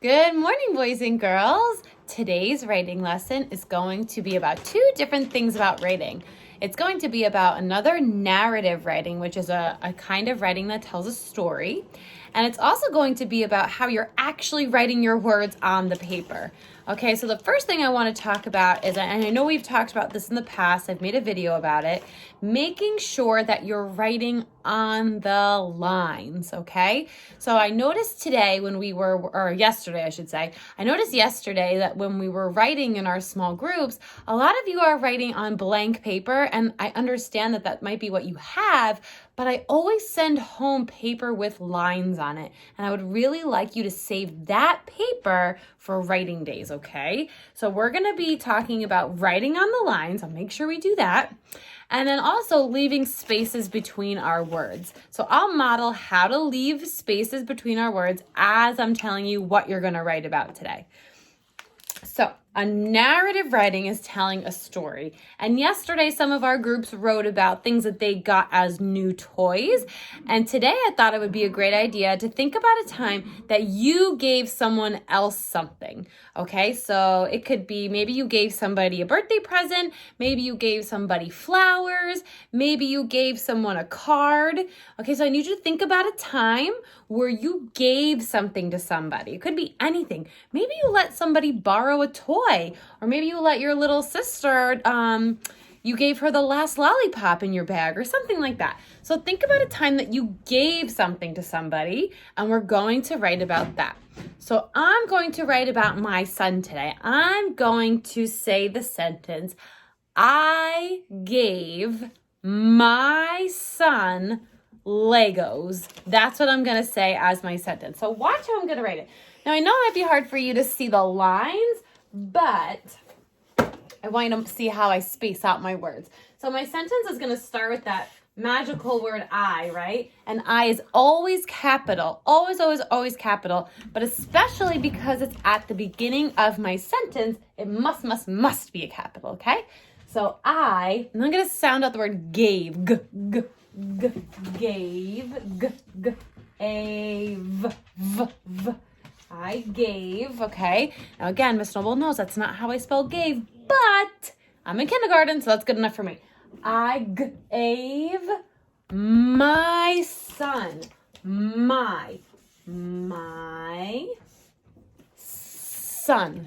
Good morning, boys and girls. Today's writing lesson is going to be about two different things about writing. It's going to be about another narrative writing, which is a kind of writing that tells a story. And it's also going to be about how you're actually writing your words on the paper. Okay, so the first thing I want to talk about is, and I know we've talked about this in the past, I've made a video about it, making sure that you're writing on the lines, okay? So I noticed today or yesterday I should say, I noticed yesterday that when we were writing in our small groups, a lot of you are writing on blank paper, and I understand that that might be what you have, but I always send home paper with lines on it, and I would really like you to save that paper for writing days, okay? So we're gonna be talking about writing on the lines. I'll make sure we do that. And then also leaving spaces between our words. So I'll model how to leave spaces between our words as I'm telling you what you're gonna write about today. So a narrative writing is telling a story. And yesterday, some of our groups wrote about things that they got as new toys. And today I thought it would be a great idea to think about a time that you gave someone else something. Okay, so it could be maybe you gave somebody a birthday present, maybe you gave somebody flowers, maybe you gave someone a card. Okay, so I need you to think about a time where you gave something to somebody. It could be anything. Maybe you let somebody borrow a toy, or maybe you let your little sister, you gave her the last lollipop in your bag or something like that. So think about a time that you gave something to somebody, and we're going to write about that. So I'm going to write about my son today. I'm going to say the sentence, I gave my son Legos. That's what I'm going to say as my sentence. So watch how I'm going to write it. Now, I know it might be hard for you to see the lines, but I want you to see how I space out my words. So my sentence is going to start with that magical word I, right? And I is always capital, always, always, always capital, but especially because it's at the beginning of my sentence, it must be a capital, okay? So I'm going to sound out the word gave, gave, I gave, okay? Now again, Miss Noble knows that's not how I spell gave, but I'm in kindergarten, so that's good enough for me. I gave my son, my son.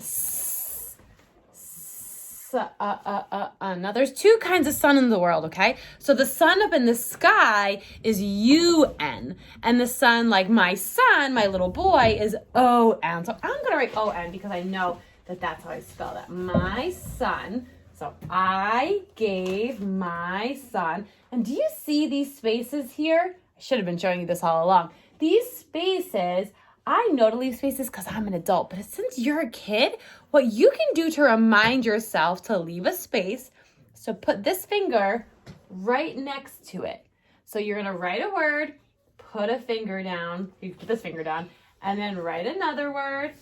Now there's two kinds of sun in the world, okay? So the sun up in the sky is UN, and the sun, like my son, my little boy, is ON. So I'm gonna write ON because I know that that's how I spell that. My son. So I gave my son. And do you see these spaces here? I should have been showing you this all along. These spaces, I know to leave spaces because I'm an adult, but since you're a kid, what you can do to remind yourself to leave a space, so put this finger right next to it. So you're gonna write a word, put a finger down, you put this finger down, and then write another word,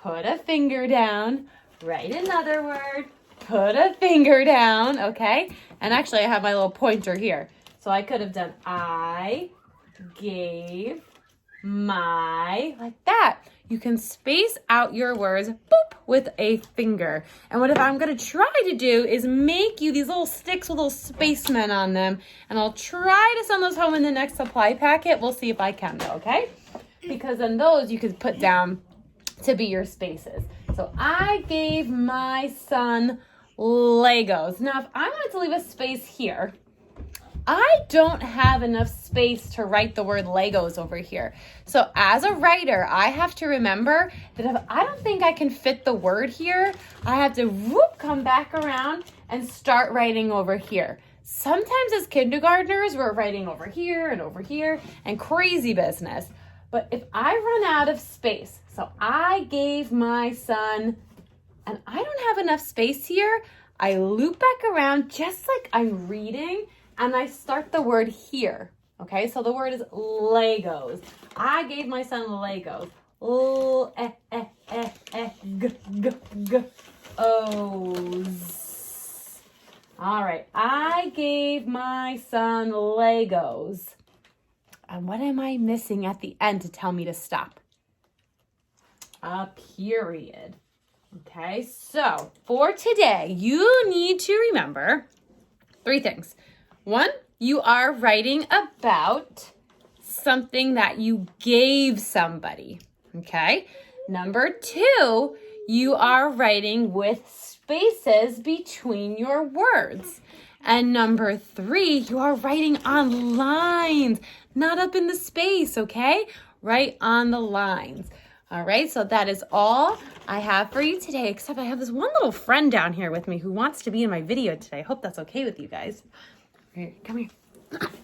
put a finger down, write another word, put a finger down, okay? And actually I have my little pointer here. So I could have done I gave my, like that. You can space out your words, boop, with a finger. And what if I'm gonna try to do is make you these little sticks with little spacemen on them, and I'll try to send those home in the next supply packet. We'll see if I can though, okay? Because then those you could put down to be your spaces. So I gave my son Legos. Now, if I wanted to leave a space here, I don't have enough space to write the word Legos over here. So as a writer, I have to remember that if I don't think I can fit the word here, I have to come back around and start writing over here. Sometimes as kindergartners, we're writing over here and crazy business. But if I run out of space, so I gave my son, and I don't have enough space here, I loop back around just like I'm reading, and I start the word here. Okay, so the word is Legos. I gave my son Legos. O's. All right, I gave my son Legos. And what am I missing at the end to tell me to stop? a period. Okay, so for today, you need to remember 3 things. 1, you are writing about something that you gave somebody. Okay. Number 2, you are writing with spaces between your words. And number 3, you are writing on lines, not up in the space, okay? Right on the lines. All right, so that is all I have for you today, except I have this one little friend down here with me who wants to be in my video today. I hope that's okay with you guys. Here, come here.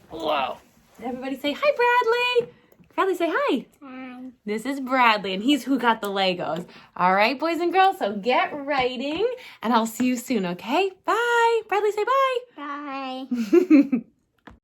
Whoa. Everybody say hi, Bradley. Bradley, say hi. Hi. This is Bradley, and he's who got the Legos. All right, boys and girls, so get writing, and I'll see you soon, okay? Bye. Bradley, say bye. Bye.